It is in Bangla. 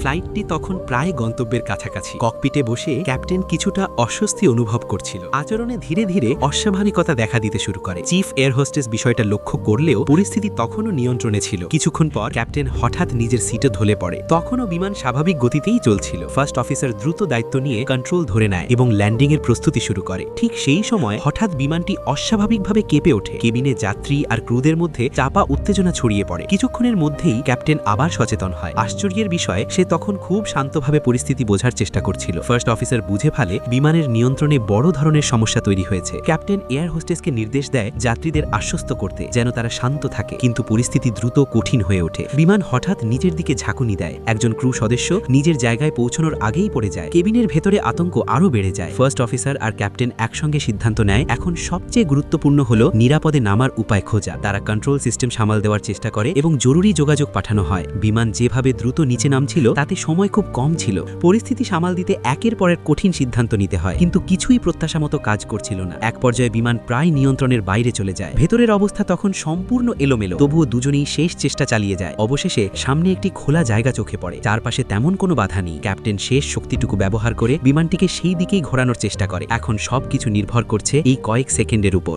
ফ্লাইটটি তখন প্রায় গন্তব্যের কাছাকাছি। ককপিটে বসে ক্যাপ্টেন কিছুটা অস্বস্তি অনুভব করছিল। আচরণে ধীরে ধীরে অস্বাভাবিকতা দেখা দিতে শুরু করে। চিফ এয়ার হোস্টেস বিষয়টা লক্ষ্য করলেও পরিস্থিতি তখনও নিয়ন্ত্রণে ছিল। কিছুক্ষণ পর ক্যাপ্টেন হঠাৎ নিজের সিটে ঢলে পড়ে। তখনও বিমান স্বাভাবিক গতিতেই চলছিল। ফার্স্ট অফিসার দ্রুত দায়িত্ব নিয়ে কন্ট্রোল ধরে নেয় এবং ল্যান্ডিং এর প্রস্তুতি শুরু করে। ঠিক সেই সময় হঠাৎ বিমানটি অস্বাভাবিকভাবে কেঁপে ওঠে। কেবিনে যাত্রী আর ক্রুদের মধ্যে চাপা উত্তেজনা ছড়িয়ে পড়ে। কিছুক্ষণের মধ্যেই ক্যাপ্টেন আবার সচেতন হয়। আশ্চর্যের বিষয়, সে তখন খুব শান্তভাবে পরিস্থিতি বোঝার চেষ্টা করছিল। ফার্স্ট অফিসার বুঝে ফেলে বিমানের নিয়ন্ত্রণে বড় ধরনের সমস্যা তৈরি হয়েছে। ক্যাপ্টেন এয়ার হোস্টেসকে নির্দেশ দেয় যাত্রীদের আশ্বস্ত করতে, যেন তারা শান্ত থাকে। কিন্তু পরিস্থিতি দ্রুত কঠিন হয়ে ওঠে। বিমান হঠাৎ নিচের দিকে ঝাঁকুনি দেয়। একজন ক্রু সদস্য নিজের জায়গায় পৌঁছানোর আগেই পড়ে যায়। কেবিনের ভেতরে আতঙ্ক আরও বেড়ে যায়। ফার্স্ট অফিসার আর ক্যাপ্টেন একসঙ্গে সিদ্ধান্ত নেয় এখন সবচেয়ে গুরুত্বপূর্ণ হলো নিরাপদে নামার উপায় খোঁজা। তারা কন্ট্রোল সিস্টেম সামাল দেওয়ার চেষ্টা করে এবং জরুরি যোগাযোগ পাঠানো হয়। বিমান যেভাবে দ্রুত নিচে নামছিল তাতে সময় খুব কম ছিল। পরিস্থিতি সামাল দিতে একের পর এক কঠিন সিদ্ধান্ত নিতে হয়, কিন্তু কিছুই প্রত্যাশা মতো কাজ করছিল না। এক পর্যায়ে বিমান প্রায় নিয়ন্ত্রণের বাইরে চলে যায়। ভেতরের অবস্থা তখন সম্পূর্ণ এলোমেলো, তবুও দুজনেই শেষ চেষ্টা চালিয়ে যায়। অবশেষে সামনে একটি খোলা জায়গা চোখে পড়ে। চারপাশে তেমন কোনো বাধা নেই। ক্যাপ্টেন শেষ শক্তিটুকু ব্যবহার করে বিমানটিকে সেই দিকেই ঘোরানোর চেষ্টা করে। এখন সবকিছু নির্ভর করছে এই কয়েক সেকেন্ডের উপর।